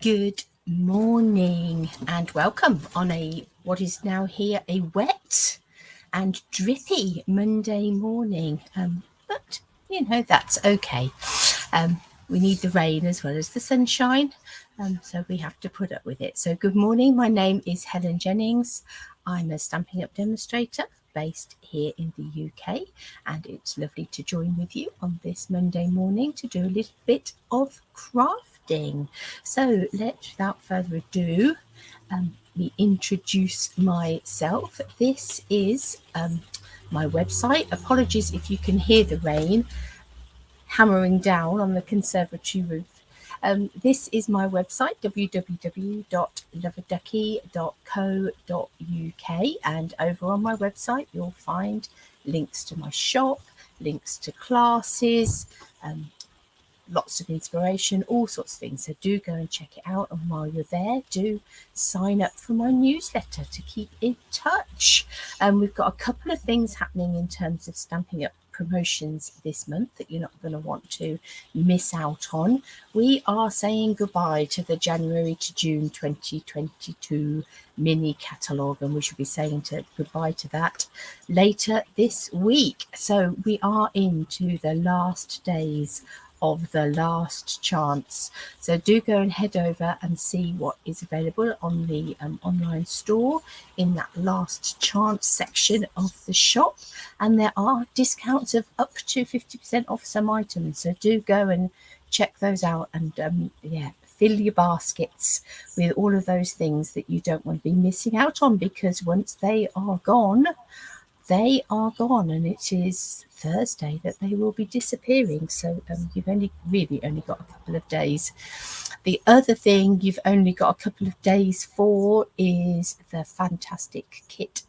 Good morning and welcome on what is now here a wet and drippy Monday morning. But that's okay. We need the rain as well as the sunshine, so we have to put up with it. So good morning. My name is Helen Jennings. I'm a Stampin' Up demonstrator based here in the UK, and it's lovely to join with you on this Monday morning to do a little bit of crafting. So without further ado, me introduce myself. This is my website. Apologies if you can hear the rain hammering down on the conservatory roof. This is my website, www.love-a-duckie.co.uk, and over on my website you'll find links to my shop, links to classes, lots of inspiration, all sorts of things. So do go and check it out, and while you're there, do sign up for my newsletter to keep in touch. We've got a couple of things happening in terms of Stampin' Up promotions this month that you're not going to want to miss out on. We are saying goodbye to the January to June 2022 mini catalogue, and we should be saying goodbye to that later this week. So we are into the last days of the last chance, so do go and head over and see what is available on the online store in that last chance section of the shop, and there are discounts of up to 50% off some items, so do go and check those out and fill your baskets with all of those things that you don't want to be missing out on, because once they are gone, and it is Thursday that they will be disappearing. So you've only got a couple of days. The other thing you've only got a couple of days for is the fantastic kit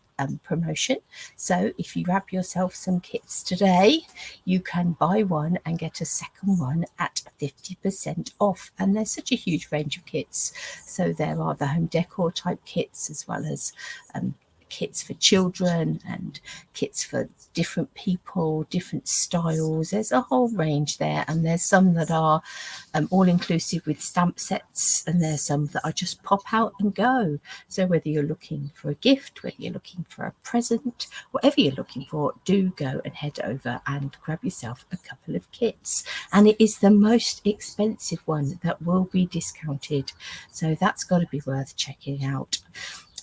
promotion. So if you grab yourself some kits today, you can buy one and get a second one at 50% off. And there's such a huge range of kits. So there are the home decor type kits, as well as kits for children and kits for different people, different styles. There's a whole range there, and there's some that are all inclusive with stamp sets, and there's some that are just pop out and go. So whether you're looking for a gift, whether you're looking for a present, whatever you're looking for, do go and head over and grab yourself a couple of kits. And it is the most expensive one that will be discounted, so that's got to be worth checking out.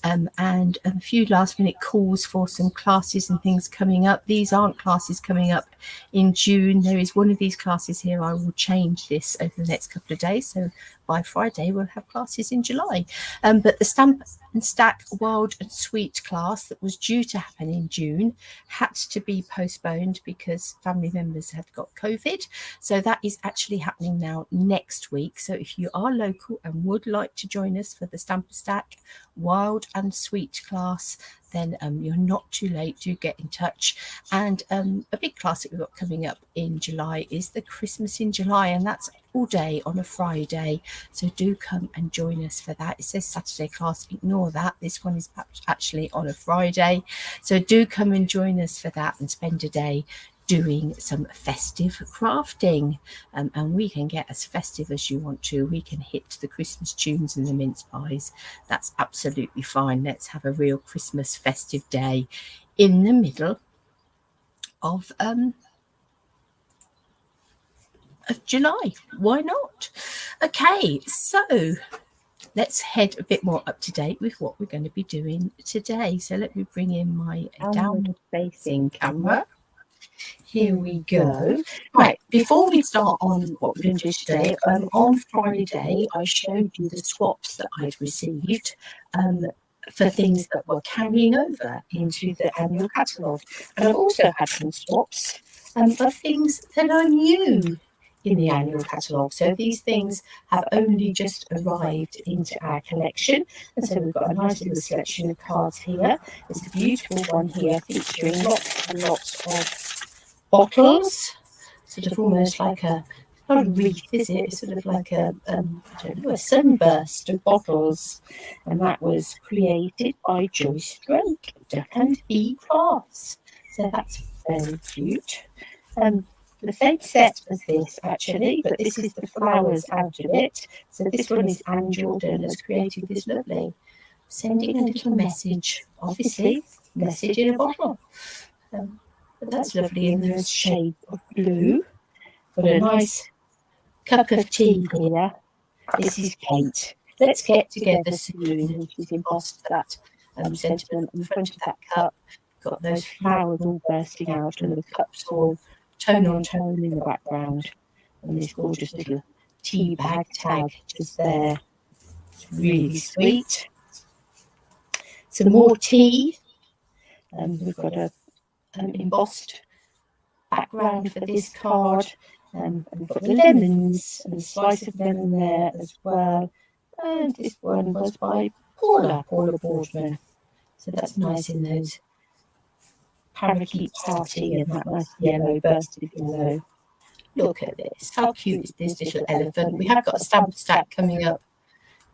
And a few last minute calls for some classes and things coming up. These aren't classes coming up in June. There is one of these classes here. I will change this over the next couple of days, so by Friday we'll have classes in July. But the Stamp and Stack Wild and Sweet class that was due to happen in June had to be postponed because family members had got COVID. So that is actually happening now next week. So if you are local and would like to join us for the Stamp and Stack Wild and Sweet class, then you're not too late. Do get in touch. And a big class that we've got coming up in July is the Christmas in July, and that's all day on a Friday, so do come and join us for that. It says Saturday class, ignore that. This one is actually on a Friday, so do come and join us for that and spend a day doing some festive crafting, and we can get as festive as you want to. We can hit the Christmas tunes and the mince pies. That's absolutely fine. Let's have a real Christmas festive day in the middle of July. Why not? Okay, so let's head a bit more up to date with what we're going to be doing today. So let me bring in my downward facing camera. Here we go. Right, before we start on what we're going to do today, on Friday I showed you the swaps that I'd received for things that were carrying over into the annual catalogue. And I've also had some swaps of things that are new in the annual catalogue. So these things have only just arrived into our collection, and so we've got a nice little selection of cards here. There's a beautiful one here featuring lots and lots of bottles, sort of almost like a, not a wreath, is it? It's sort of like a sunburst of bottles, and that was created by Joyce Drake, Duck and Bee Crafts. So that's very cute. the same set as this actually, but this is the flowers out of it. So this one is Anne Jordan has created this lovely, sending a little message, obviously, message in a bottle. But that's lovely in those shades of blue. Got a nice cup of tea here. This is Kate. Let's get together soon. And she's embossed that sentiment on the front of that cup. Got those flowers all bursting out and the cups all tone on tone in the background. And this gorgeous little tea bag tag just there. It's really sweet. Some more tea. We've got a embossed background for this card. And we've got the lemons and a slice of lemon there as well. And this one was by Paula Boardman. So that's nice in those parakeet party and that nice yellow, bursted yellow. Look at this. How cute is this little elephant? We have got a stamp stack coming up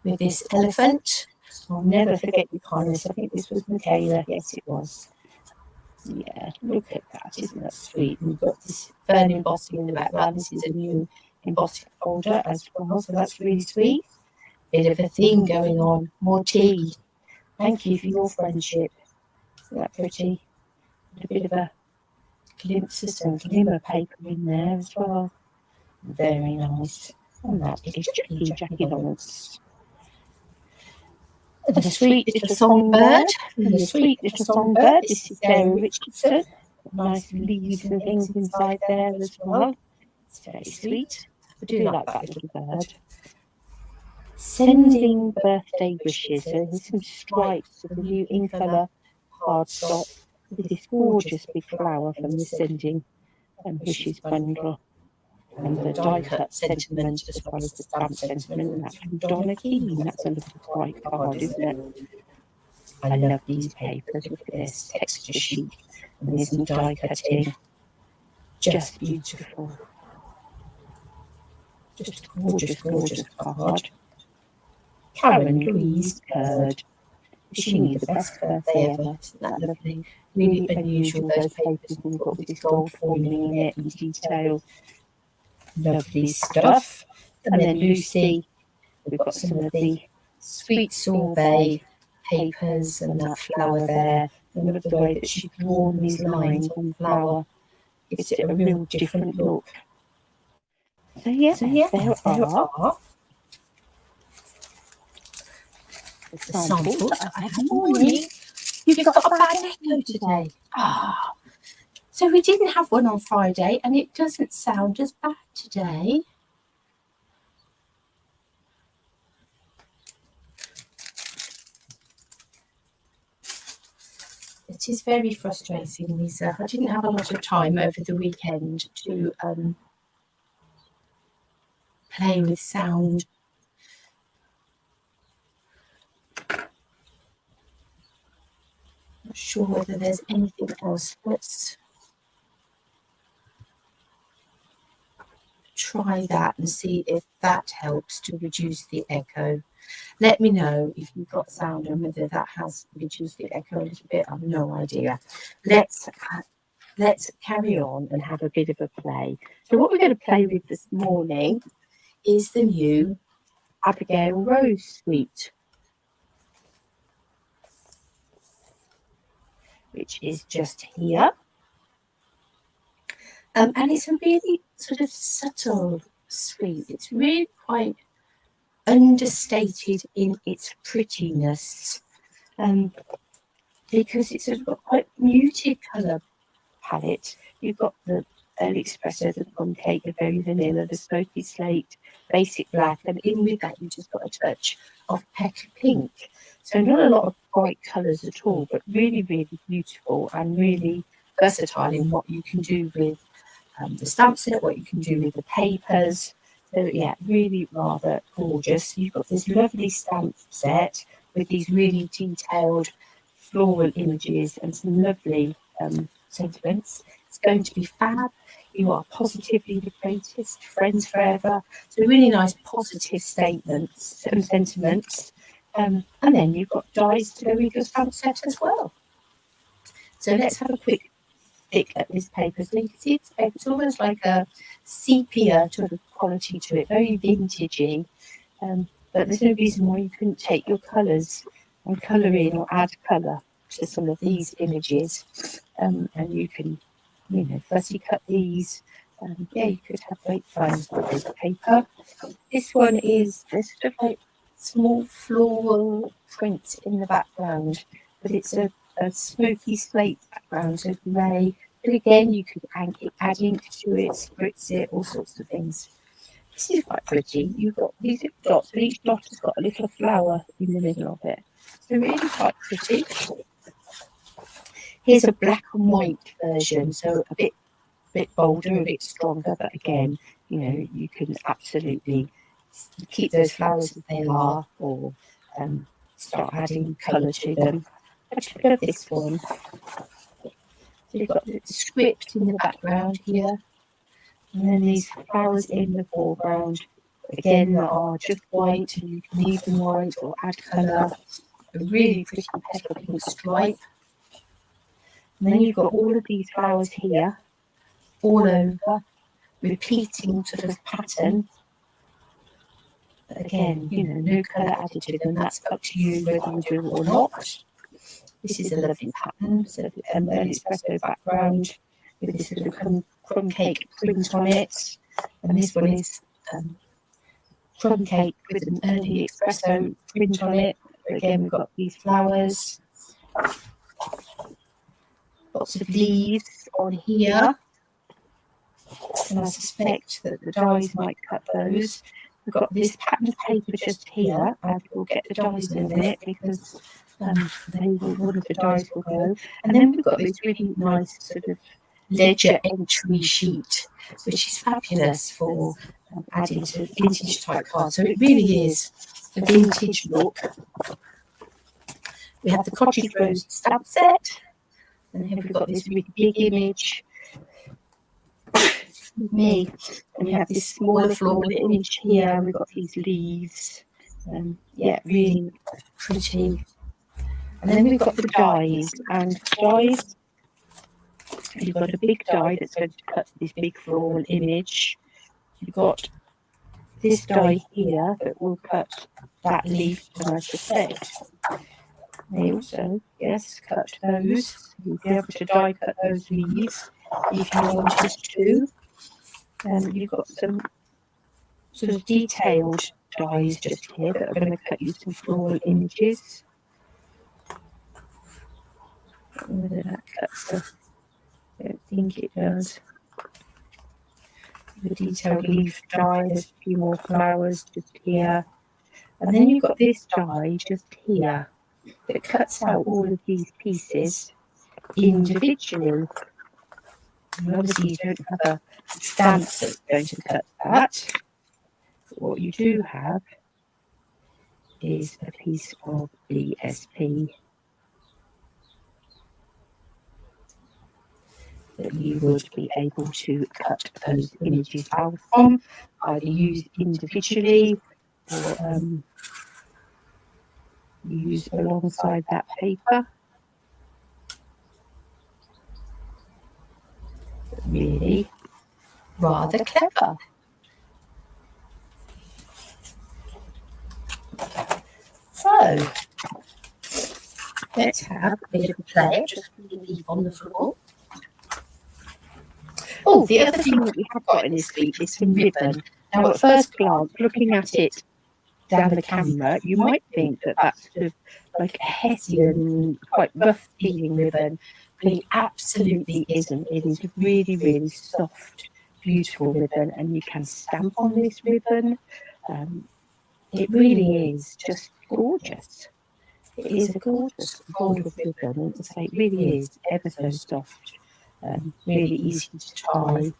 with this elephant. I'll never forget your kindness. I think this was Michaela. Yes, it was. Yeah, look at that. Isn't that sweet? And we've got this fern embossing in the background. This is a new embossing folder as well, so that's really sweet. Bit of a theme going on. More tea. Thank you for your friendship. Isn't that pretty? A bit of a glimpse of some glimmer paper in there as well. Very nice. And that is Jackie Lawrence. The sweet little songbird. The sweet little songbird. This is Sarah Richardson. Nice leaves and things inside there as well. It's very sweet. I do like that little bird. Sending birthday wishes. So there's some stripes of the new in colour cardstock with this gorgeous big flower from the Sending Wishes bundle. And the die cut sentiment as well as the stamp sentiment, and that's from Donna Keane. That's a little bright card, isn't it? I love these papers. Look at this texture sheet, and there's some die cutting. Just beautiful. Just gorgeous, gorgeous card. Karen Louise Curd, wishing you the best birthday ever. Isn't that lovely? Really unusual, those papers, and you've got this gold foiling in it and detail. Lovely stuff. And then Lucy, we've got some of the sweet sorbet papers and that flower there. And look at the way that she's drawn these lines on the flower. Gives it a real different look. So yeah, there are the samples that I had in the morning. You've got a bad echo today. Ah. So we didn't have one on Friday, and it doesn't sound as bad today. It is very frustrating, Lisa. I didn't have a lot of time over the weekend to play with sound. Not sure whether there's anything else. Let's try that and see if that helps to reduce the echo. Let me know if you've got sound and whether that has reduced the echo a little bit. I've no idea. Let's carry on and have a bit of a play. So what we're going to play with this morning is the new Abigail Rose suite, which is just here. And it's a really sort of subtle suite. It's really quite understated in its prettiness, because it's sort of got quite muted colour palette. You've got the early espresso, the plum cake, the very vanilla, the smoky slate, basic black, and in with that you've just got a touch of petal pink. So not a lot of bright colours at all, but really, really beautiful and really versatile in what you can do with the stamp set, what you can do with the papers. So yeah, really rather gorgeous. You've got this lovely stamp set with these really detailed floral images and some lovely sentiments. It's going to be fab. You are positively the greatest, friends forever. So really nice positive statements and sentiments. And then you've got dies to go with your stamp set as well. So let's have a quick thick at this paper. So you can see it's almost like a sepia sort of quality to it, very vintagey. But there's no reason why you couldn't take your colours and colour in or add colour to some of these images. And you can, fussy cut these. Yeah, you could have great fun with the paper. This one is there's sort of like small floral prints in the background, but it's a smoky slate background, so grey. But again, you could add ink to it, spritz it, all sorts of things. This is quite pretty. You've got these little dots, but each dot has got a little flower in the middle of it. So really quite pretty. Here's a black and white version, so a bit bolder, a bit stronger, but again, you can absolutely keep those flowers as they are, or start adding colour to them. I just love this one. So you've got the script in the background here, and then these flowers in the foreground. Again, that are just white, and you can leave them white or add colour. A really pretty pepper pink stripe. And then you've got all of these flowers here, all over, repeating sort of pattern. But again, no colour added to them. That's up to you whether you do or not. This is a lovely pattern, sort of an espresso background with this sort of crumb cake print on it. And this one is crumb cake with an early espresso print on it. But again, we've got these flowers. Lots of leaves on here, and I suspect that the dies might cut those. We've got this pattern of paper just here, and we'll get the dies in a minute because one of the dies will go. And then we've got this really nice sort of ledger entry sheet, which is fabulous for adding to vintage type cards. So it really is a vintage look. We have the Cottage Rose stamp set. And here we've got this really big image. Me. And we have this smaller floral image here. We've got these leaves. Yeah, really pretty. And then we've got the dies. And dies, you've got a big die that's going to cut this big floral image. You've got this die here that will cut that leaf, and I suspect they also, yes, cut those. You'll be able to die cut those leaves if you wanted to. You've got some sort of detailed dies just here that are going to cut you some floral images. Whether that cuts I don't think it does. The detailed leaf die, there's a few more flowers just here. And then you've got this die just here that cuts out all of these pieces individually. And obviously you don't have a stamp that's going to cut that. But what you do have is a piece of BSP that you would be able to cut those images out from, either use individually or use alongside that paper. Really rather clever. So let's have a bit of a play. Just leave on the floor. Oh, the other thing that we have got in this week is some ribbon. Now, at first glance, looking at it down the camera, you might think that that's sort of like a Hessian, quite rough feeling ribbon, but it absolutely isn't. It is really, really soft, beautiful ribbon, and you can stamp on this ribbon. It really is just gorgeous. It is a gorgeous fold of ribbon, and to say it really is ever so soft, really easy to tie,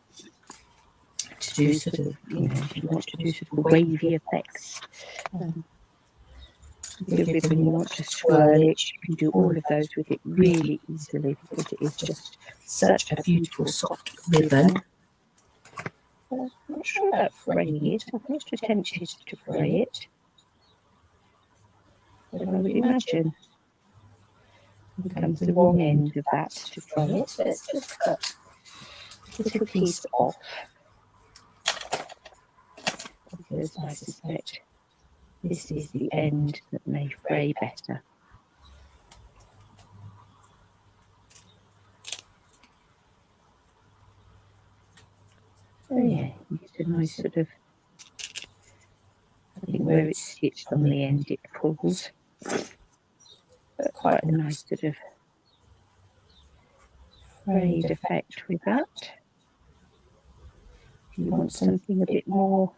to do sort of, if you want to do sort of wavy effects. The ribbon, you want to swirl it, you can do all of those with it really easily because it is just such a beautiful soft ribbon. I'm not sure about fraying it. I'm not so tempted to fray it. But I would imagine comes the wrong end of that to try it. Let's just cut a little piece off, because I suspect this is the end that may fray better. Oh yeah, it's a nice sort of, I think where it's stitched on the end it pulls, but quite a nice sort of frayed effect with that. If you want something a bit more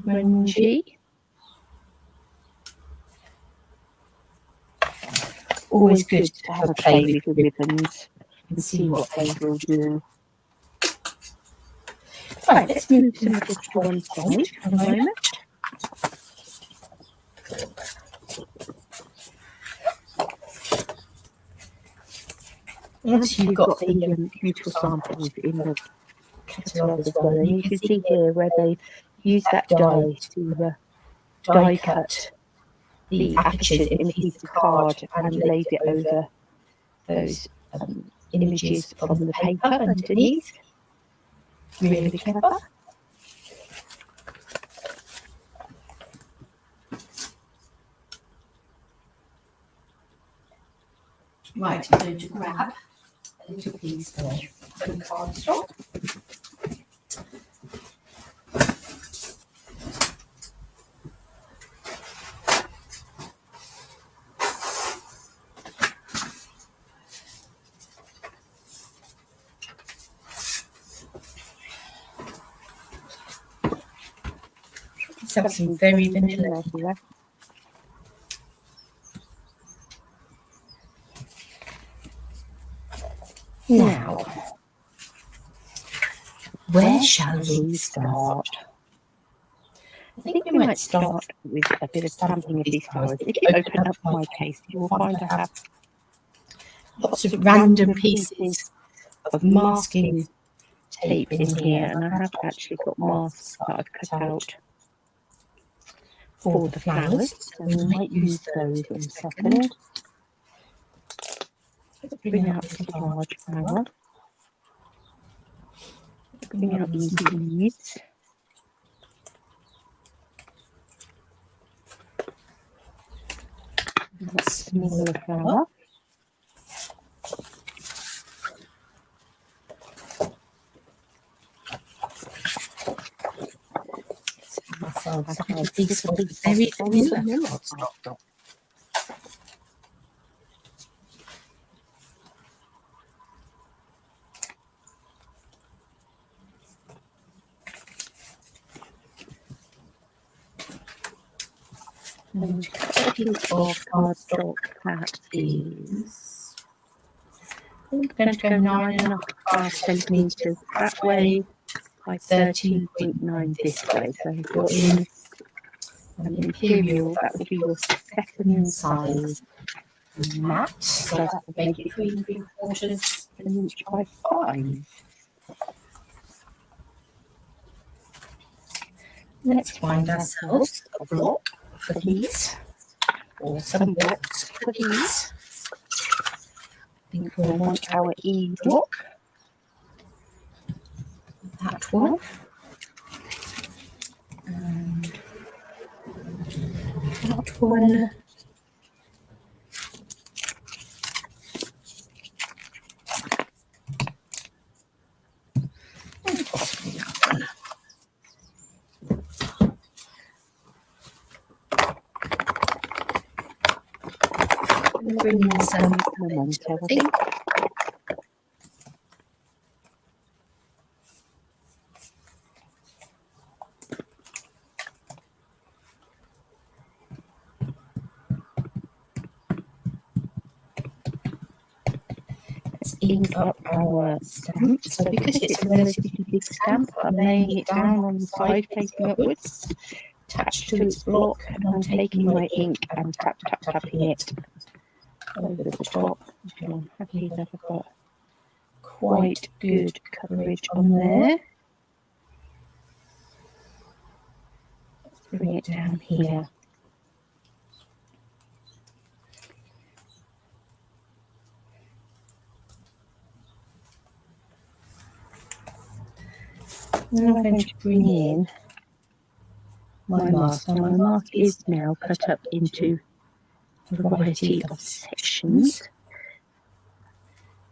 grungy. Always good to have a play with the ribbons and see what they will do. Right, let's move some of this to one side for a moment. Once you've got the beautiful samples in the catalogue as well, and you can see here where they've used that die to die cut the apertures in a piece of card and laid it over those images from the paper underneath. Really clever. Right, I'm going to grab a little piece of cardstock. Something very vanilla here. Now, where shall we start? I think we might start with a bit of stamping of these flowers. If you open up my case, you will find I have lots of random pieces of masking tape in here, and I have actually got masks that I've cut out for the flowers, so we might use those in a second. Let's bring out this large flower. Bring out these leaves. That smaller flower. Ourselves a piece of very vanilla cardstock. And cut a piece of cardstock that is, I think I'm going to go 9.5 centimetres that way by 13.9 this way. So if you're in an imperial, that will be your second size mat. So that would make it 3 3/4 of an inch by 5. Let's find ourselves a block for these, or some blocks for these. I think we'll want our E block. That one. And that one. And possibly that one. Bring in some memento, I think. Let's ink up our stamp. So because it's a relatively big stamp, I'm laying it down on the side facing upwards, attached to its block, and I'm taking my ink and tapping it over the top. I'm happy that I've got quite good coverage on there. Let's bring it down here. And I'm going to bring in my mask. Now, my mask is now cut up into a variety of sections,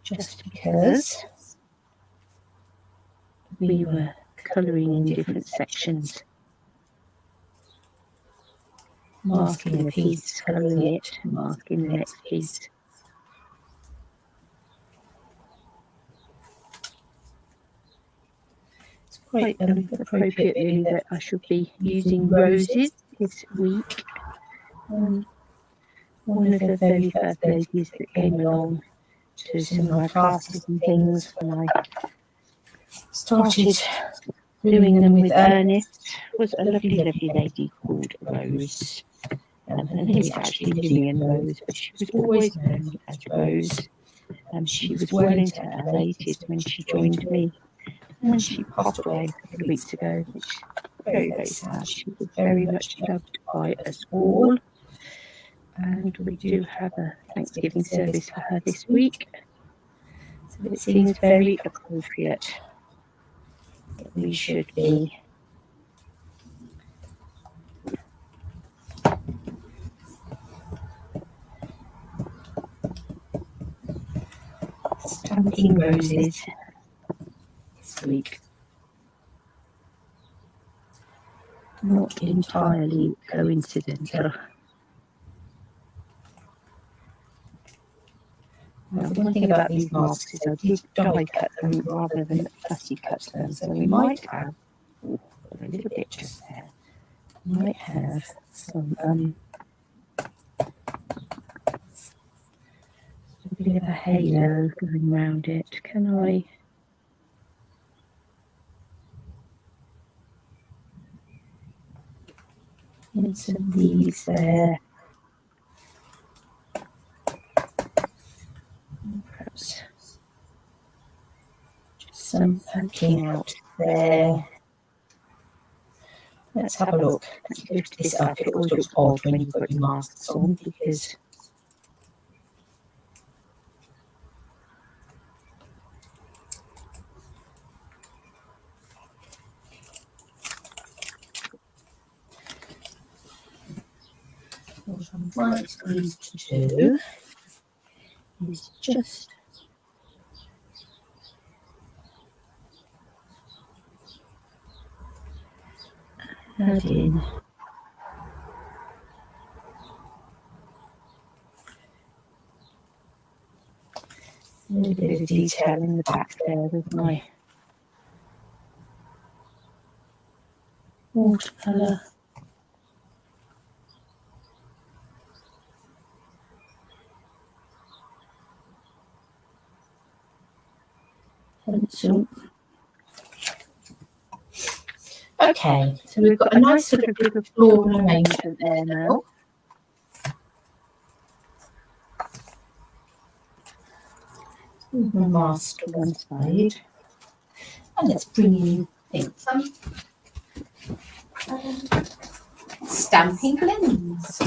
just because we were colouring in different sections. Masking a piece, colouring it, masking the next piece. It's quite appropriate, really, that I should be using roses this week. One of the very first ladies that came along to some of my classes and things when I started doing them with Ernest was a lovely, lovely lady called Rose. Her name is actually Lillian Rose, but she was always known as Rose. She was well into her 80s when she joined me, and she passed away a couple of weeks ago, which is very, very sad. She was very much loved by us all, and we do have a Thanksgiving service for her this week. So it seems very appropriate that we should be stamping roses this week. Not entirely coincidental. Now, the one thing about these masks is I did die cut them rather than fussy cut them, so we might have a little bit just there. Might have some a bit of a halo going around it. Can I? And some leaves there. Perhaps just some poking out there. Let's have a look. Let's lift this up. It always looks odd when you've got your masks on because what I'm going to do is just add in a little bit of detail in the back there with my watercolour. Pencil. Okay, so we've got a nice sort of little floral arrangement there now. Move my mask to one side, and let's bring in some stamping blends.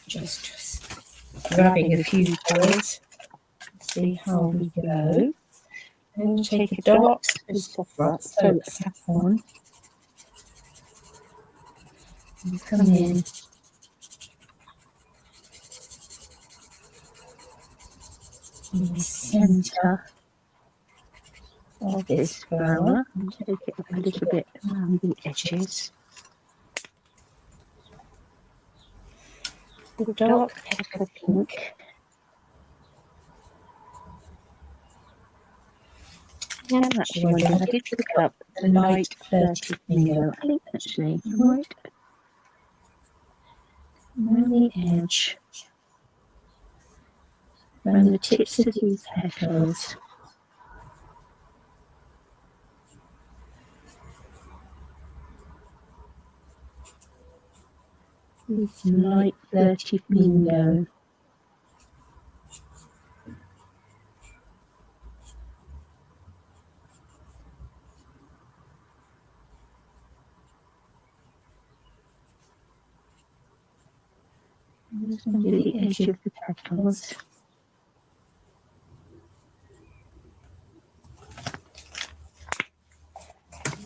Just grabbing a few colours, see how we go. Then we'll take a dark saffron and come in the centre of this flower and take it up a little bit around the edges. The dark pepper pink. Yeah, I'm actually wondering, I did pick up the light flirty bingo. I think actually, right around the edge. around the tips of these petals. With some light flirty flamingo. Just under the edge of the petals.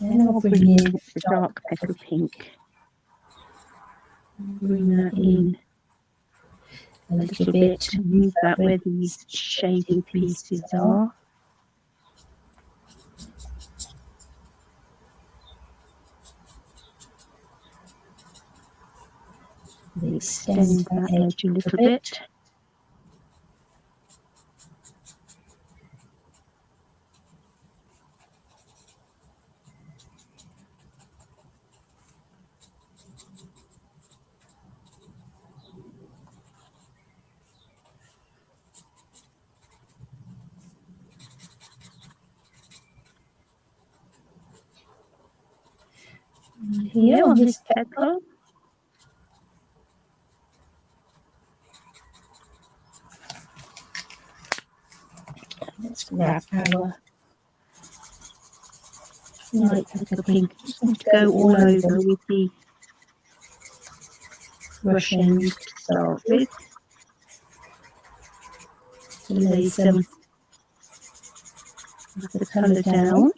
Then I'll bring in the dark petal pink. Bring that in a little bit to move that where these shaded pieces are. Extend that edge a little bit. Here on this petal, let's grab our light petal pink. Just want to go all over with the brush end to start with. To lay some of the colour down.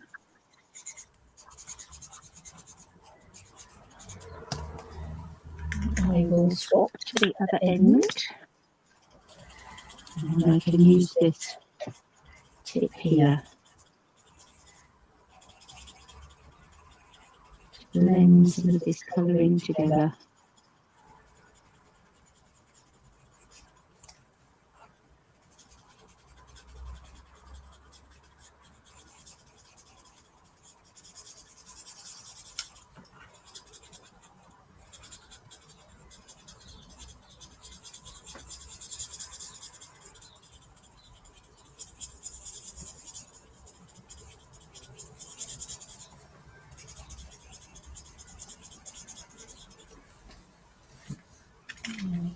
I will swap to the other end. And I can use this tip here to blend some of this colouring together.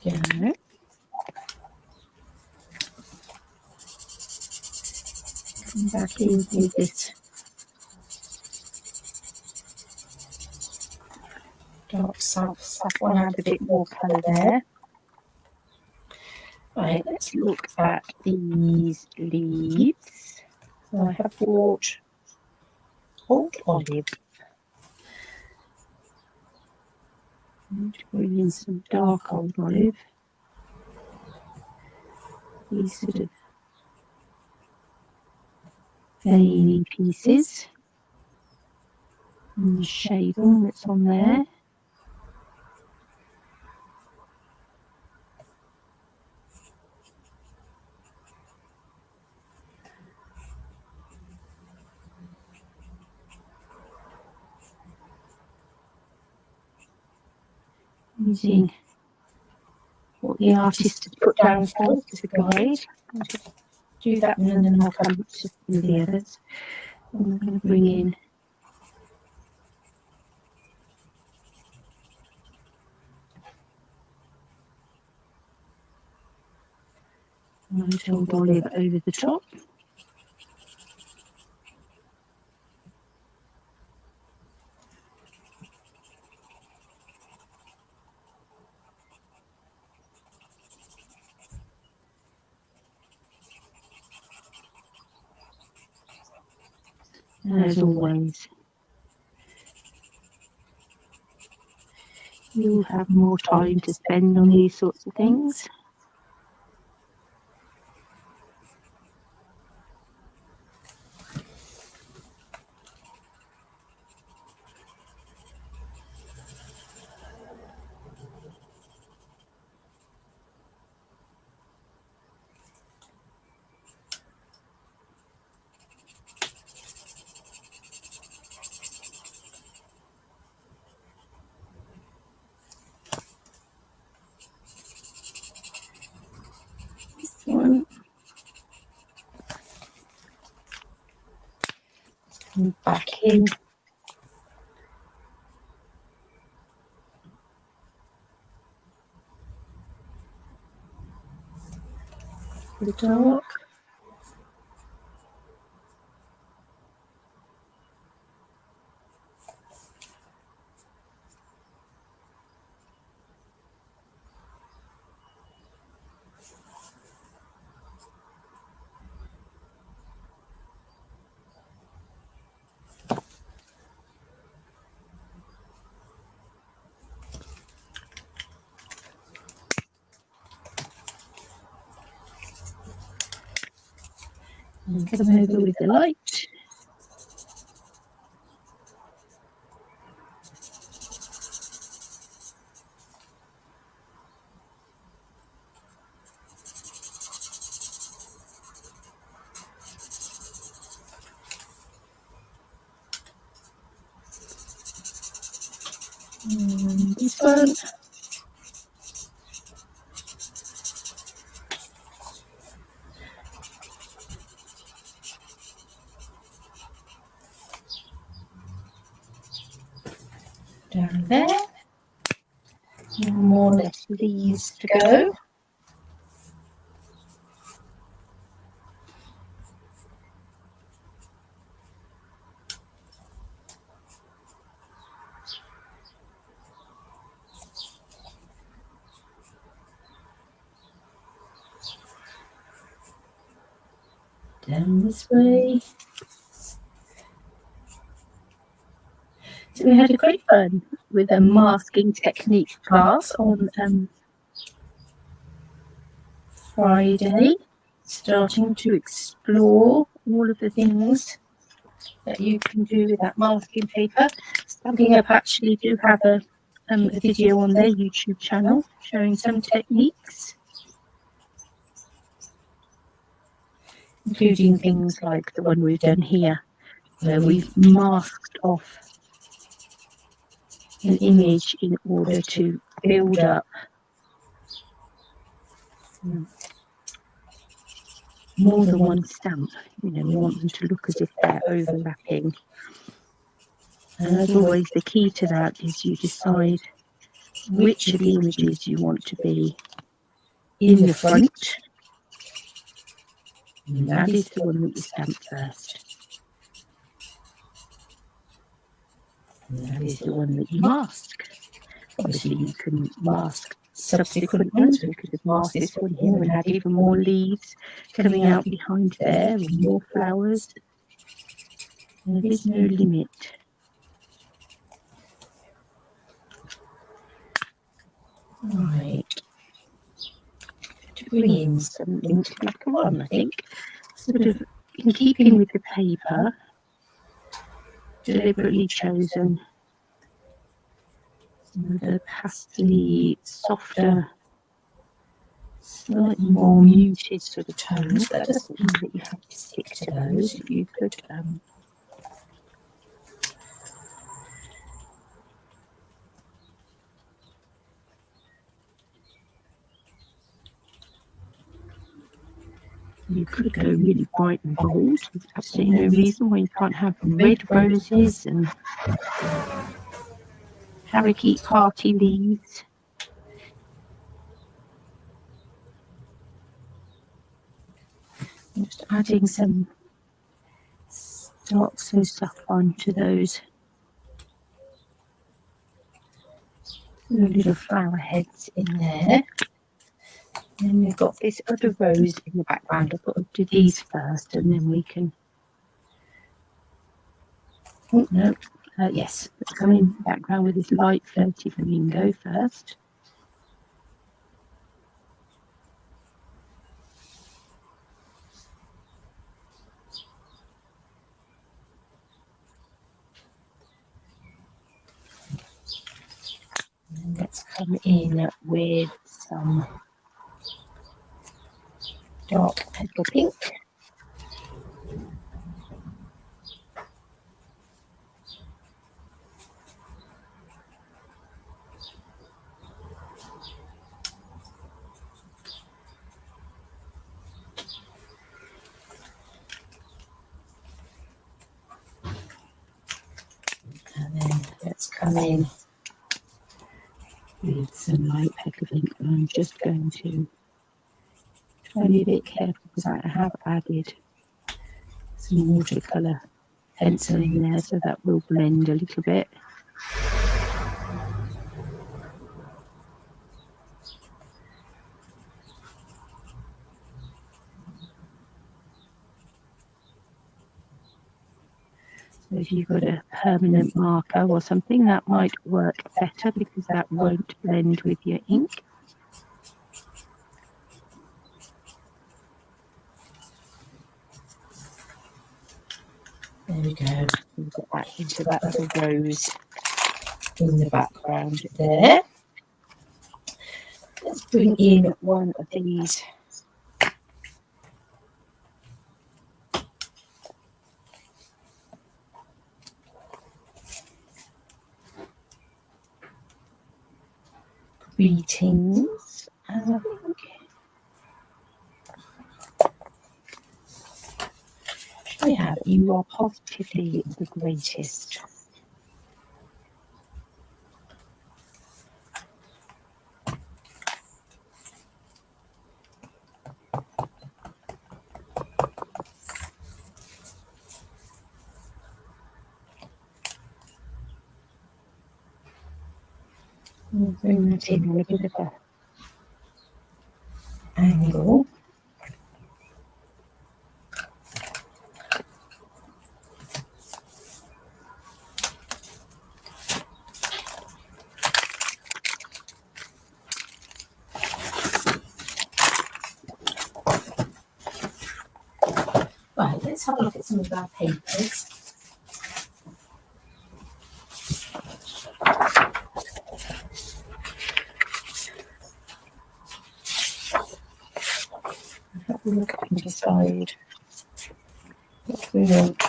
There we go. Come back in with this dark saffron, add a bit more colour there. Right, let's look at these leaves. So I have bought old olive. I'm going to bring in some dark old olive. These sort of veiny pieces. And the shaving that's on there. Using what the artist has put down for us as a guide. I'll just do that one and then I'll come to the others. And I'm going to bring in light old olive over the top. As always, you'll have more time to spend on these sorts of things. and back in. The dark. And come over with the light. And this one. Down there. More or less these to go. Down this way. So we had a great fun with a masking technique class on Friday, starting to explore all of the things that you can do with that masking paper. Stampin' Up actually do have a video on their YouTube channel showing some techniques, including things like the one we've done here, where we've masked off an image in order to build up more than one stamp. You know, we want them to look as if they're overlapping. And as always, the key to that is you decide which of the images you want to be in the front. And that is the one that you stamp first. And that is the one that you mask. Obviously, you can mask subsequent ones. We could have masked this one here and had even more leaves coming out behind there, and more flowers. And there is no limit. Right. To bring in something to back on, I think, sort of in keeping with the paper, deliberately chosen some of the pastely, softer, slightly more muted sort of tones. That doesn't mean that you have to stick to those. You could go really bright and bold. There's absolutely no reason why you can't have red roses and parakeet party leaves. Just adding some dark so saffron to those little flower heads in there. And then we've got this other rose in the background. I've got to do these first, and then we can. Oh no, yes, let's come in the background with this light floaty flamingo first. And let's come in with some dark petal pink. come in with some light petal ink, and I'm just going to try and be a bit careful because I have added some watercolour pencil in there, so that will blend a little bit. So if you've got a permanent marker or something, that might work better because that won't blend with your ink. There we go. We'll get that into that little rose In the background there. Let's bring in one of these greetings, and I think I have "You are positively the greatest." We'll bring that in on a bit of a angle. Right, let's have a look at some of our papers. Have a look and decide what we want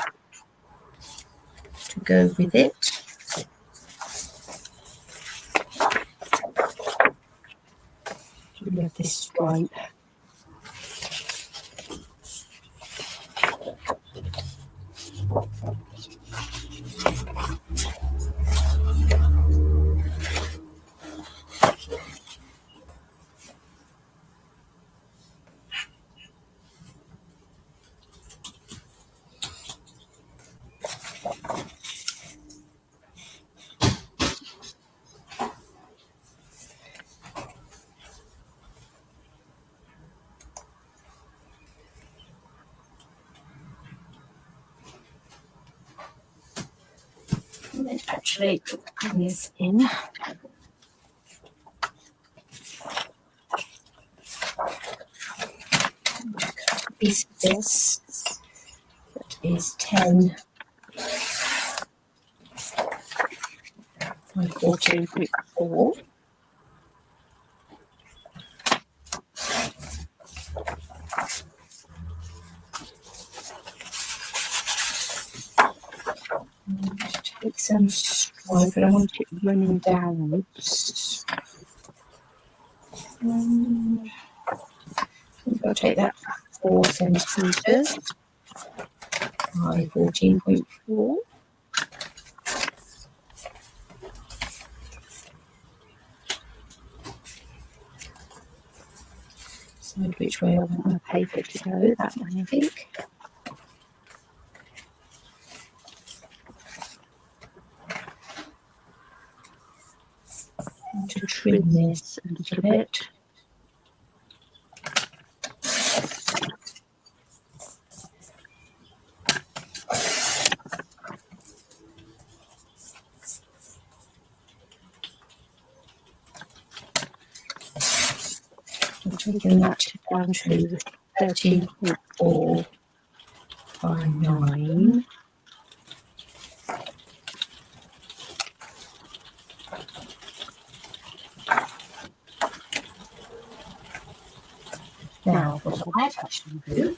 To go with it. We have this stripe. Let's actually put the colours In. piece of this that is 10 by 14.4. Take some stripe, I want it running downwards. I'll take that 4 centimetres by 14.4. Decide which way I want my paper to go. That way, I think. To trim this a little bit. I'm taking that down to 13.4 by 9. Now, what I might actually do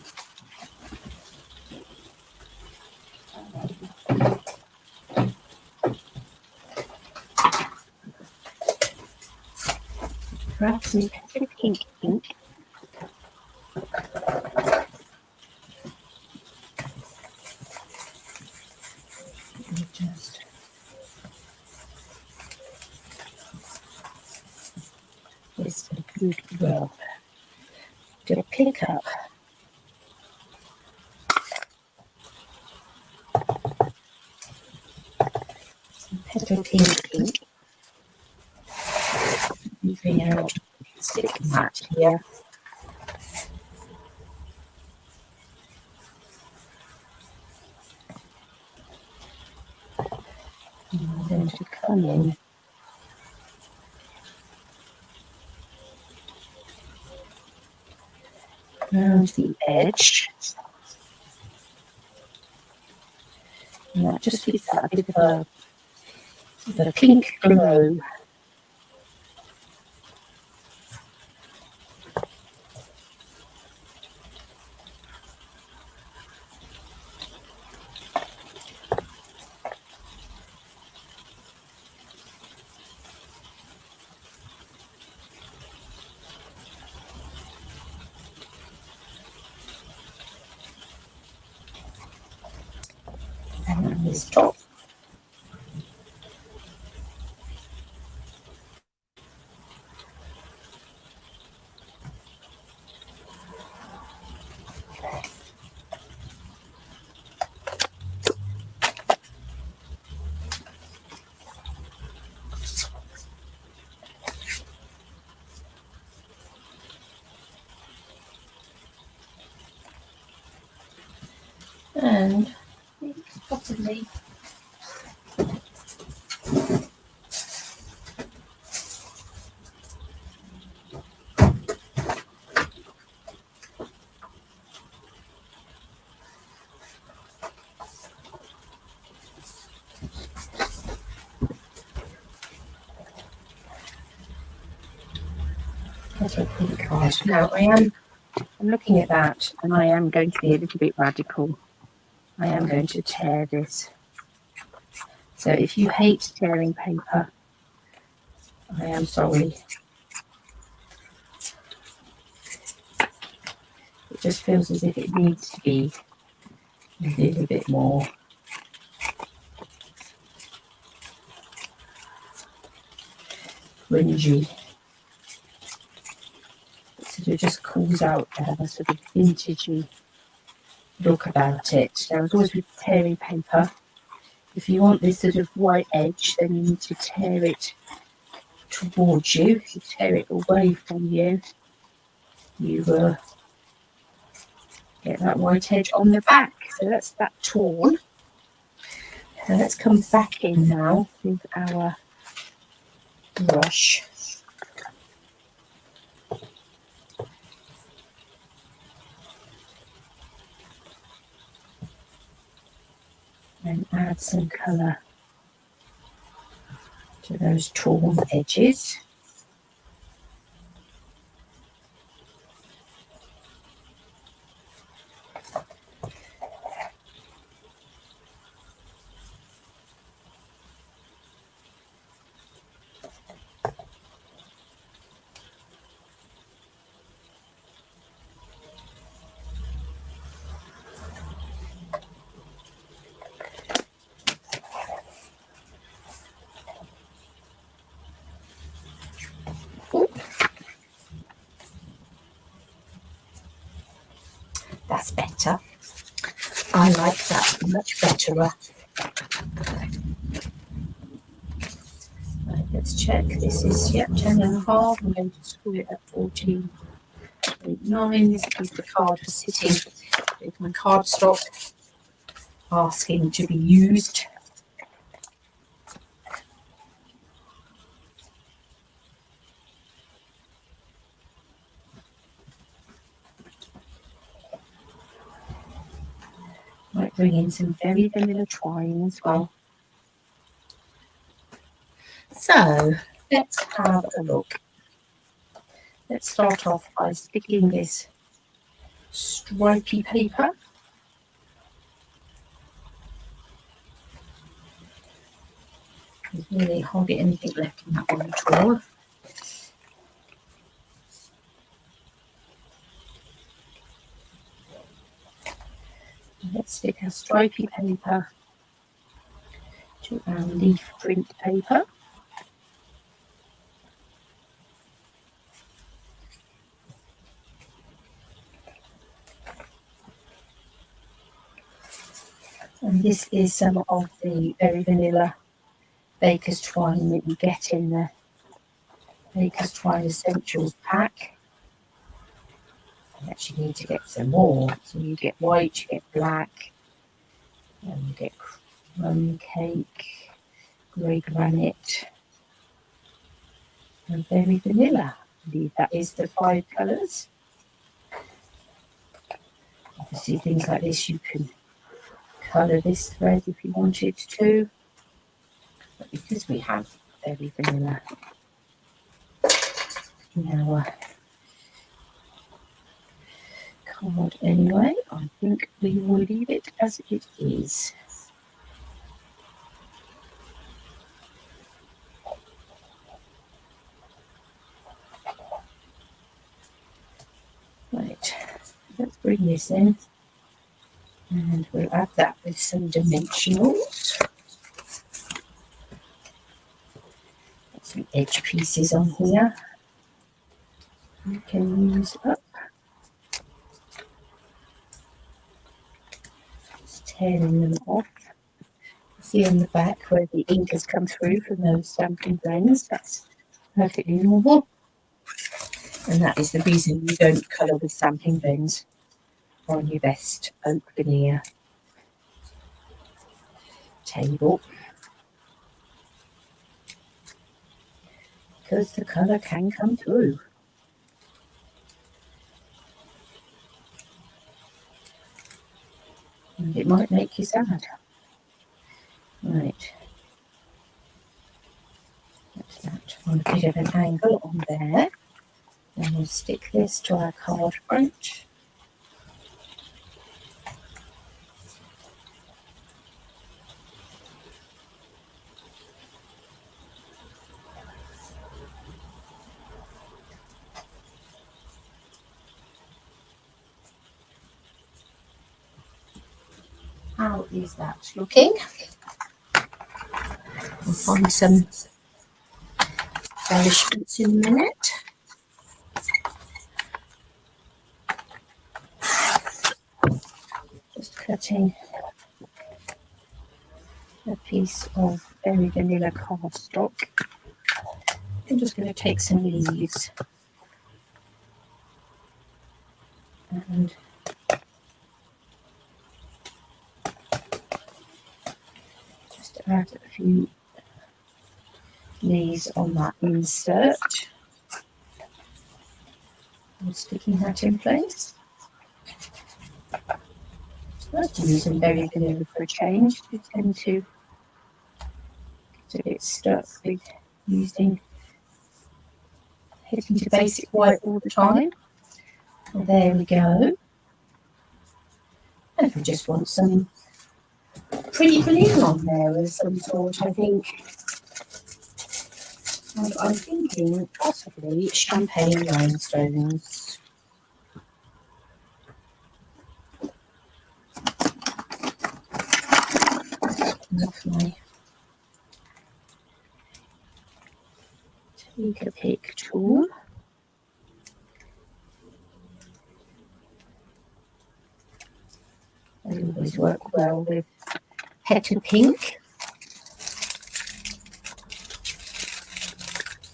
grab some pink ink. And just good rub to pick up some petal pink, moving out stick mat here. And then to come in round the edge, and that just gives that a bit of a pink glow. And on this top, and possibly petal pink card. Now I'm looking at that, and I am going to be a little bit radical. I am going to tear this. So if you hate tearing paper, I am sorry. It just feels as if it needs to be a little bit more cringy. It sort of just calls out a sort of vintagey look about it. Now, as always with tearing paper, if you want this sort of white edge, then you need to tear it towards you. If you tear it away from you, you will get that white edge on the back. So that's that torn. So let's come back in now with our brush. And add some colour to those torn edges. That's better. I like that much better. Right, let's check. This is 10.5. I'm going to screw it at 14.9. This is the card for sitting with my cardstock asking to be used. Might bring in some very vanilla twine as well. So let's have a look. Let's start off by sticking this stripy paper. There's really hardly anything left in that one at all. Let's stick our stripy paper to our leaf print paper. And this is some of the very vanilla Baker's Twine that you get in the Baker's Twine Essentials pack. You actually need to get some more. So you get white, you get black, and you get crumb cake, grey granite, and very vanilla. That is the 5 colours. Obviously, things like this you can colour this thread if you wanted to, but because we have very vanilla in our card anyway, I think we will leave it as it is. Right, let's bring this in and we'll add that with some dimensionals. Got some edge pieces on here you can use up. Just tearing them off. See on the back where the ink has come through from those stamping blends, that's perfectly normal. And that is the reason you don't colour the stamping blends on your best oak veneer table, because the colour can come through. And it might make you sad. Right. That's that on a bit of an angle on there. And we'll stick this to our card front. How is that looking? We'll find some embellishments in a minute. Just cutting a piece of very vanilla cardstock. I'm just going to take some leaves and just add a few leaves on that insert. I'm sticking that in place. I like to use them very vanilla for a change. They tend to get a bit stuck with using hitting to basic white all the time. Well, there we go. And we just want some pretty green on there of some sort, I think. And I'm thinking possibly champagne rhinestones. Lovely. Take a pick tool. They always work well with Petal Pink.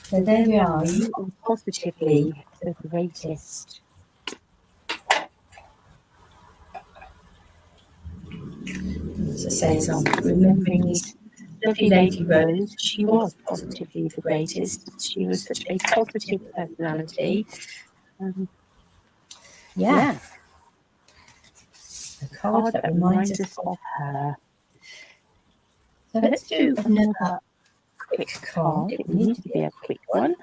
So there we are. You are positively the greatest. As I say, as I'm remembering this lovely Lady Rose, she was positively the greatest. She was such a positive personality. Yeah. A card that reminds us of her. So let's do another quick card. It will need to be a quick one.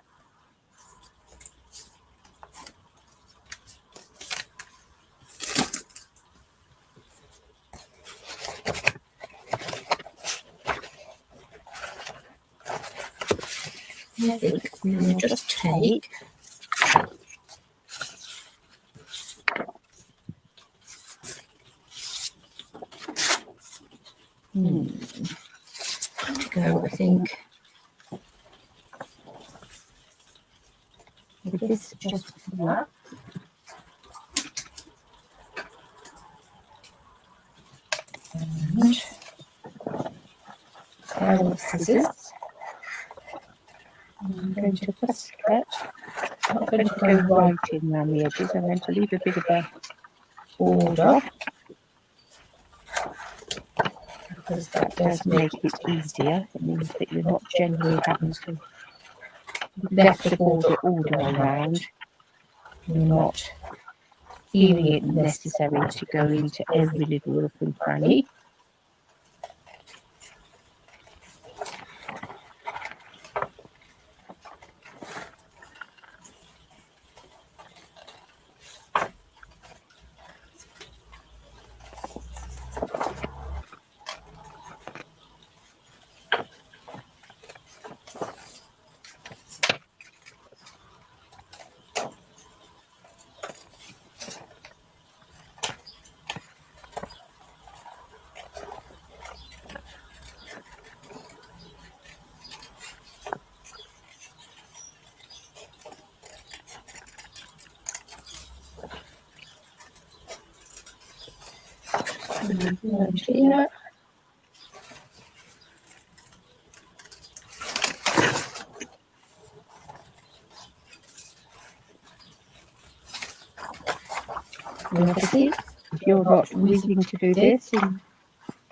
I think we will just take go, I think, with this just here. and a pair of scissors. I'm going to first cut. I'm not going to go right in around the edges. I'm going to leave a bit of a border because that does make it easier. It means that you're not generally having to left the border all the way around. You're not feeling it necessary to go into every little nook and cranny. And here. And obviously, if you're not willing to do this in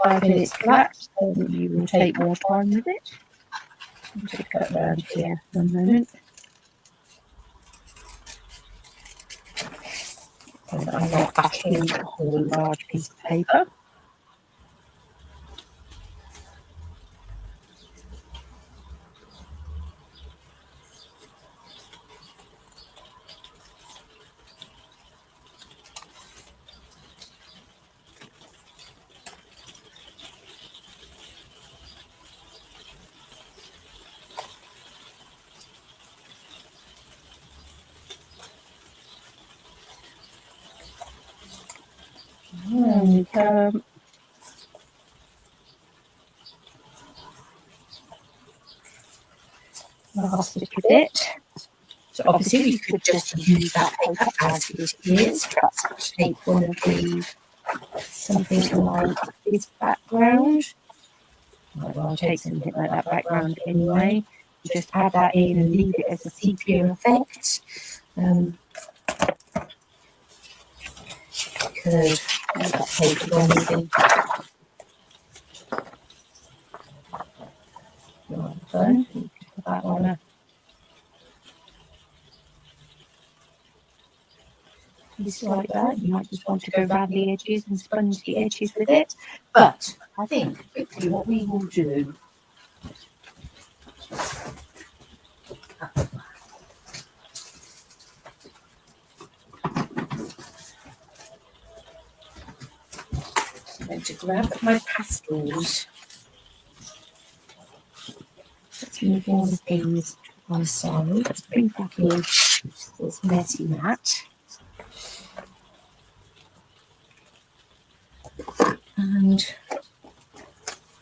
5 minutes flat, then you will take more time with it. I'm just going to cut around here for a moment. And I'm not cutting a whole large piece of paper. And last little bit. So obviously we could just use that paper as it is. Perhaps take one of these, something like this background. Well, I'll take something like that background anyway. Just add that in and leave it as a sepia effect. Could that paper or anything. Rather fun. Put that on a piece like that. You might just want to go around the edges and sponge the edges with it. But I think quickly what we will do I'm going to grab my pastels. Let's move all the things to one side. Let's bring back in this messy mat. And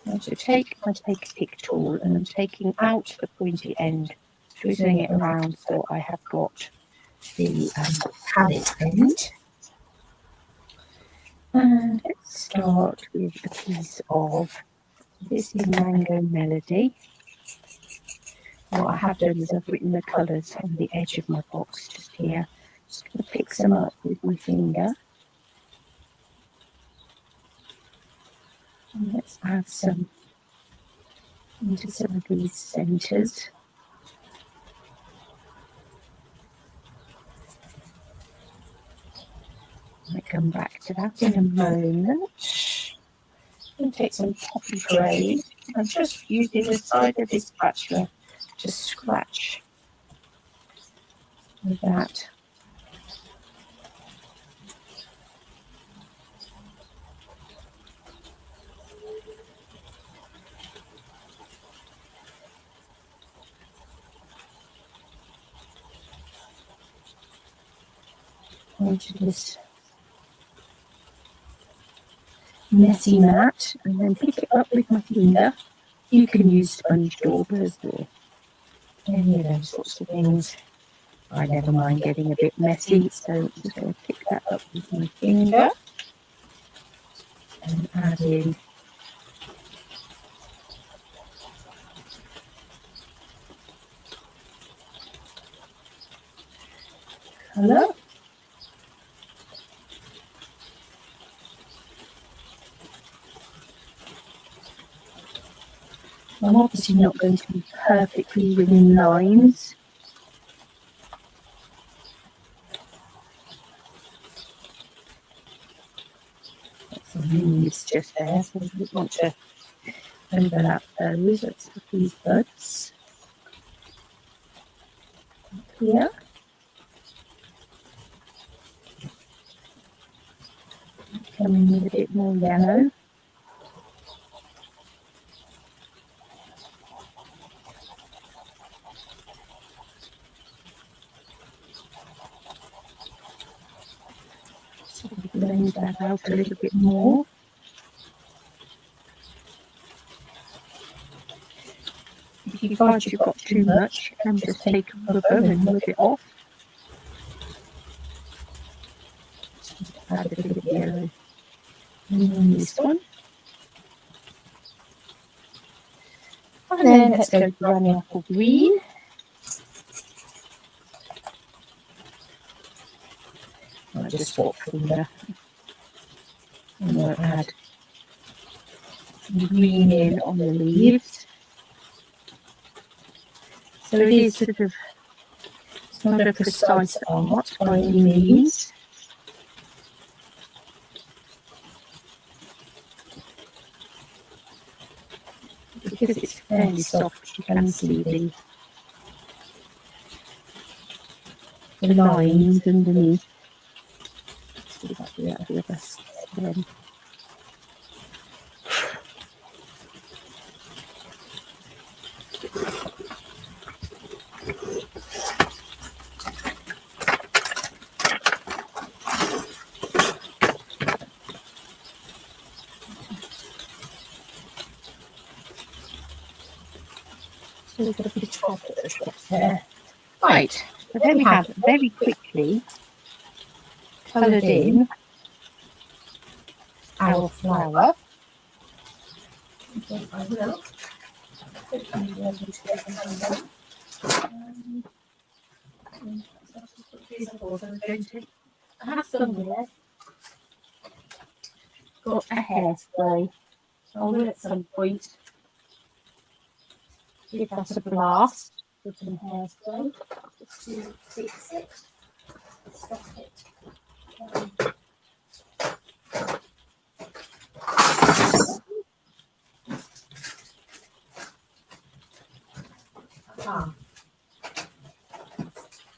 I'm going to take a pick tool and I'm taking out the pointy end, twizzling it around so I have got the palette end. And let's start with a piece of this is Mango Melody. What I have done is I've written the colours on the edge of my box just here. Just going to pick some up with my finger. And let's add some into some of these centres. I'll come back to that in a moment. I'm going to take some poppy grey. I'm just using the side of this spatula to scratch with that. Into this messy mat and then pick it up with my finger. You can use sponge daubers or any of those sorts of things. I never mind getting a bit messy, so I'm just going to pick that up with my finger and add in colour. I'm obviously not going to be perfectly within lines. Some leaves just there, so we don't want to overlap those. Let's have these buds here. Coming with a bit more yellow. So we blend that out a little bit more. If you find you've got too much, you can just take a rubber and rub it off. Add a bit of yellow. And then this one. And then let's go granny apple green. I'll just swap finger. And we'll add some green in on the leaves. So it is sort of, it's not a precise art by any means. Because it's fairly soft, you can see the lines underneath. Let's see if I can do that the other stem. So we've got a bit of chocolate that's left there. Right, so there we have it, very quickly coloured in our flower. Okay, I will. Hopefully be able to get them done. I have somewhere got a hairspray, so I will at some point give that a blast with some hairspray just to fix it, stop it.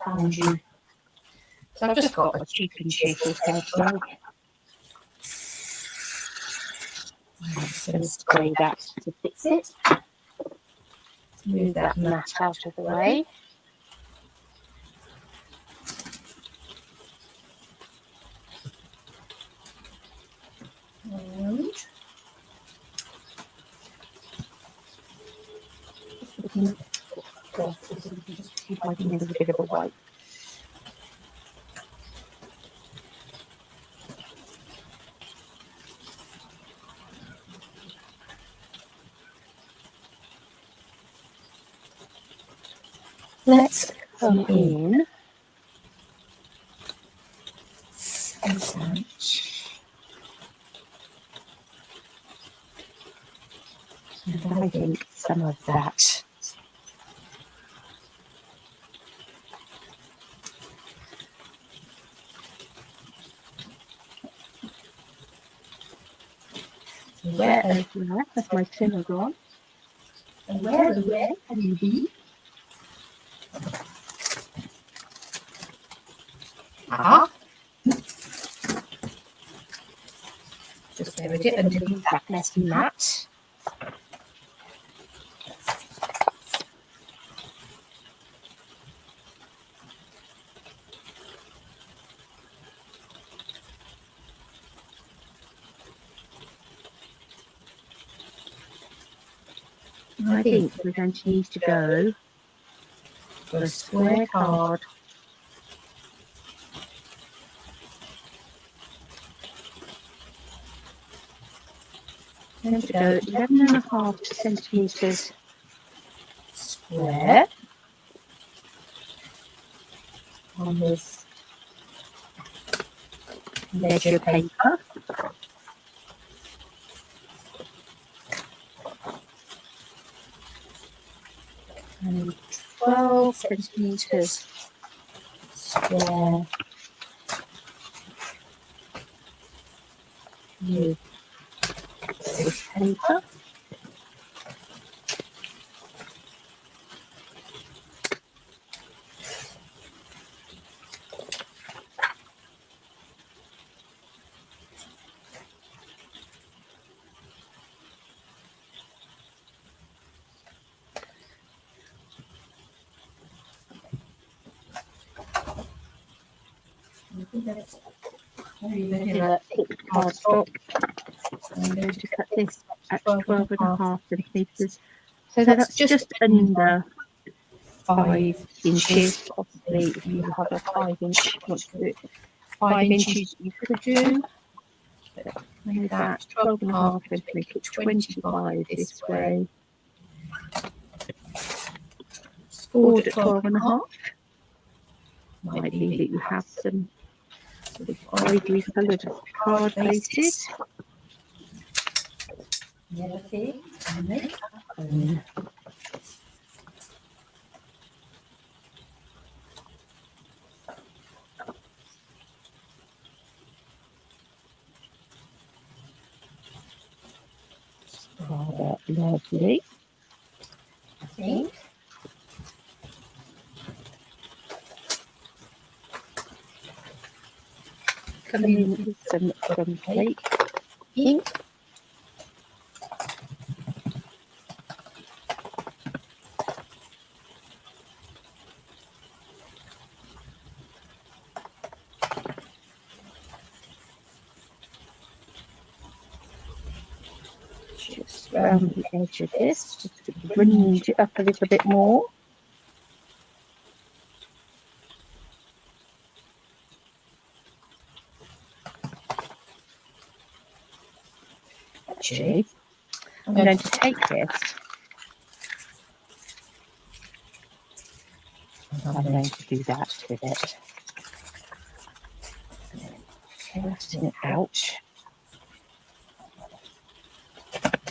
Found you. So I've just got a cheap and cheerful hairspray. I'm just going to spray that to fix it. Move that mat out of the way. And just looking across, so we can just keep my fingers a bit of a wipe. Let's come in and I think some of that where that's my thinner gone. And where can you be? Just buried it underneath that messy mat. I think we're going to need to go for a square card. going to go 11.5 centimetres square on this ledger paper. And 12 centimetres square with this paper. Regular thick cardstock. I'm going to cut this at 12.5 centimetres. So that's just under 5 inches. Possibly if you have a 5-inch, want to do it 5 inches, you could do. But with that 12.5, going to make it 25 this way. Scored at 12.5. Might be that you have some sort of ivory coloured card bases. Never think and make happen. Rather lovely, I think. Come in with some crumb cake ink. Just round the edge of this, just to bring it up a little bit more. Actually, I'm going to take this and I'm going to do that with it. Flatten it out.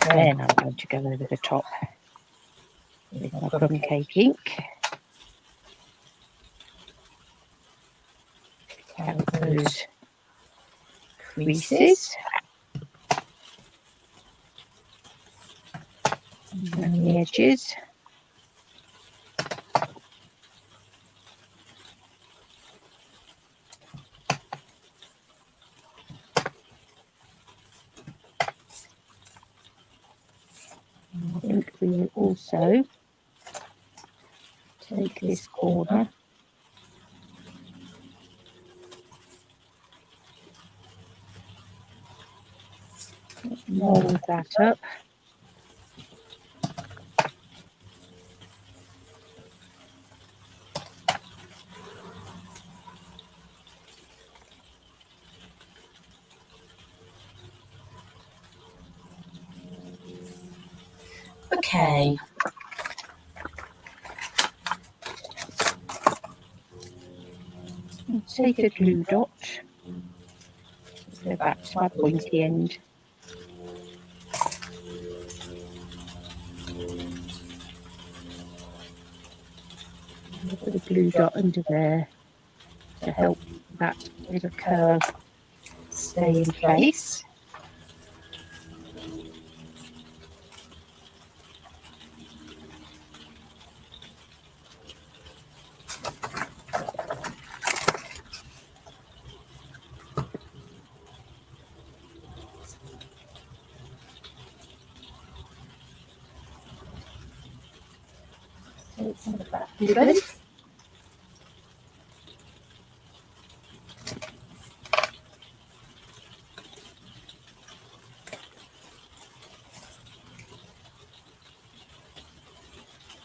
Then I'm going to go over the top with my crumb cake ink. Pick out those creases and the edges. I think we will also take this corner mould that up. Okay. I'll take a glue dot, go back to my pointy end. Put a glue dot under there to help that little curve stay in place. Take some of that ribbon.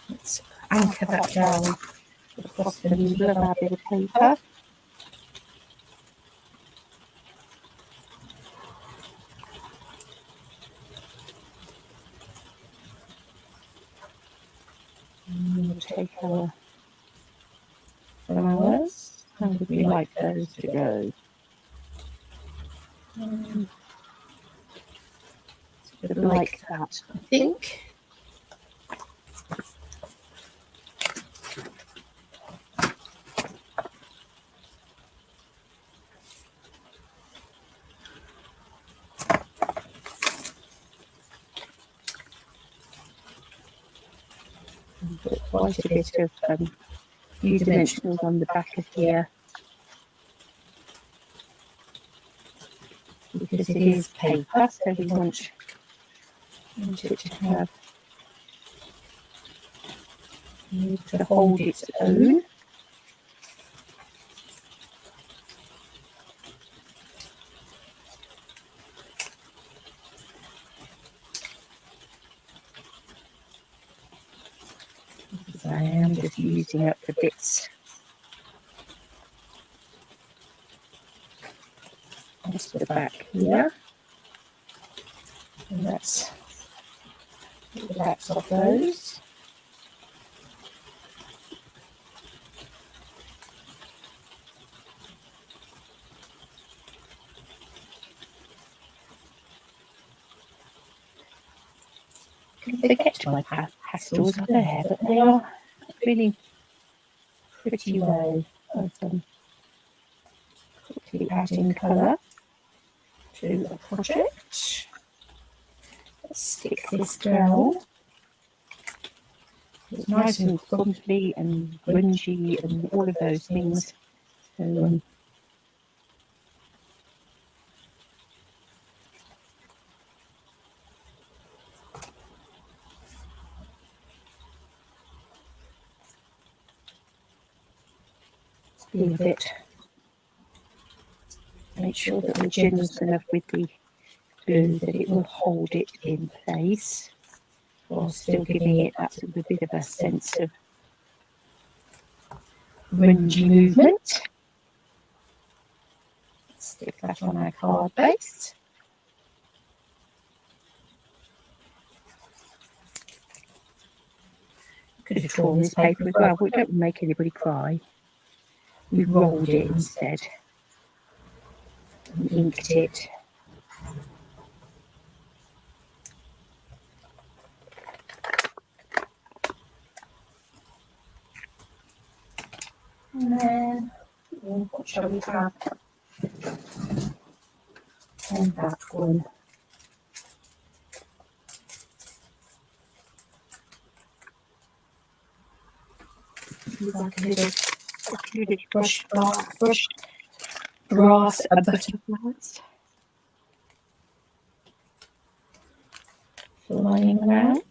Let's anchor that down across the middle of our bit of paper. take our flowers. How would we like those to go? Sort of like that, I think. Put quite a bit of few dimensionals on the back of here, because it is paper, so we want it to have to hold its own. So I am just using up the bits off the back here. And that's the backs of those. Can forget my pastels are there, but they are really pretty way of quickly adding colour to a project. Let's stick this down. It's nice and crumply and grungy and all of those things. So be a bit. Make sure that we're generous enough with the glue that it will hold it in place, while still giving it that sort of a bit of a sense of grungy movement. Stick that on our card base. Could have torn this paper as well, but we don't make anybody cry. We rolled it instead and inked it. And then, what shall we have on that one? Like a little brush brass butterflies flying around.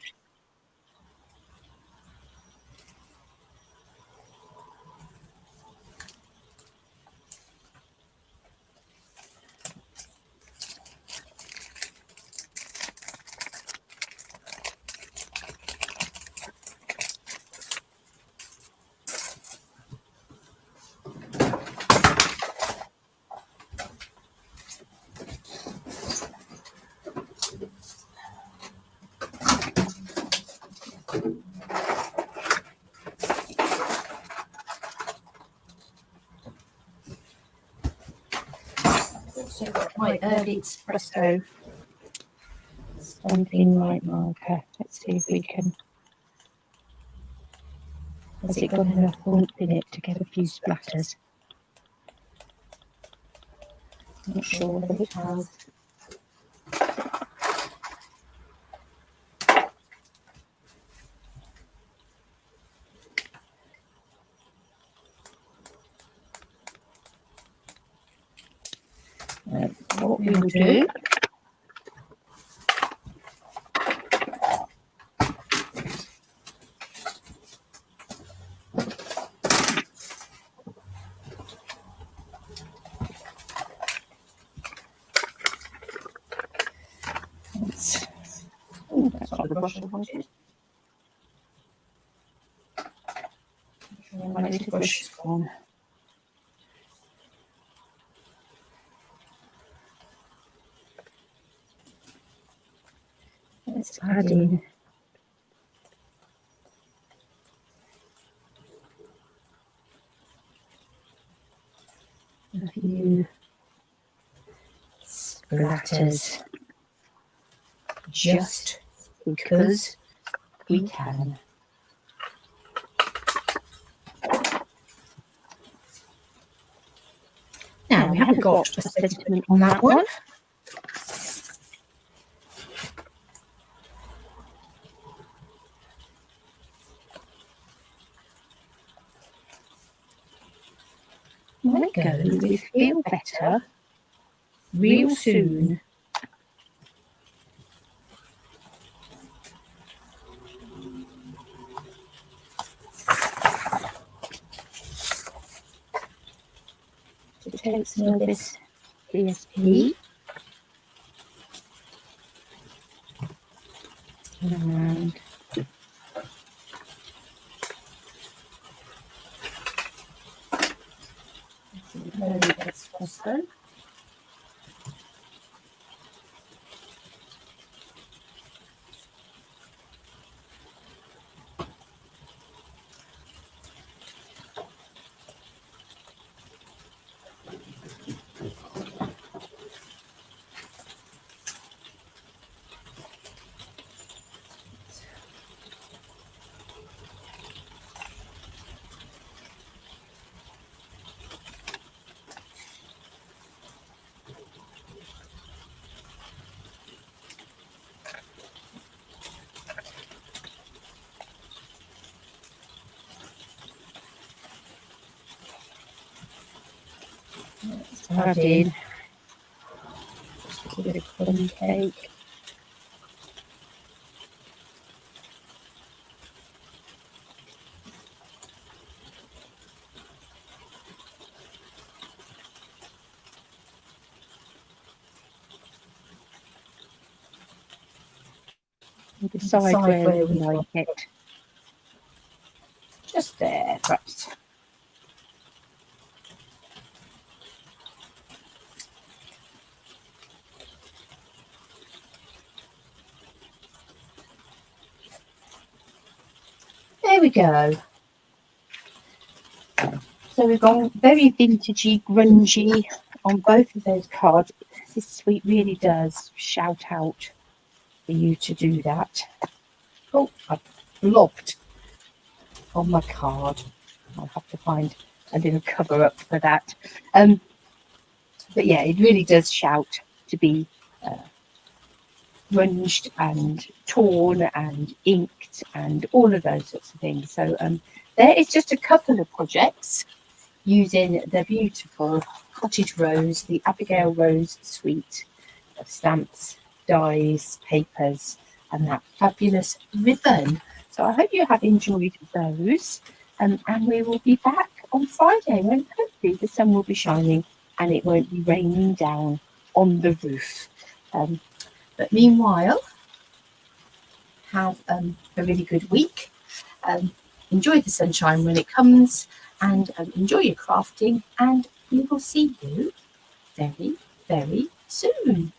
Also got my early espresso stamping light marker. Let's see if we can. Has it got enough oomph in it to get a few splatters? Not sure whether it has. What we will do that's not the brush I wanted. My little brush is gone. Let's add in few splatters just because we can. Now, we haven't got a sentiment on that one. Might go with feel better real soon. To take some of this PSP and espresso. Add in just a bit of plum cake. Decide where we like it. Just there, perhaps. There we go. So we've gone very vintagey, grungy on both of those cards. This suite really does shout out for you to do that. Oh, I've blobbed on my card. I'll have to find a little cover up for that. But yeah, it really does shout to be grunged and torn and inked and all of those sorts of things. So there is just a couple of projects using the beautiful Cottage Rose, the Abigail Rose suite of stamps, dies, papers, and that fabulous ribbon. So I hope you have enjoyed those, and we will be back on Friday when hopefully the sun will be shining and it won't be raining down on the roof. But meanwhile, have a really good week. Enjoy the sunshine when it comes, and enjoy your crafting, and we will see you very, very soon.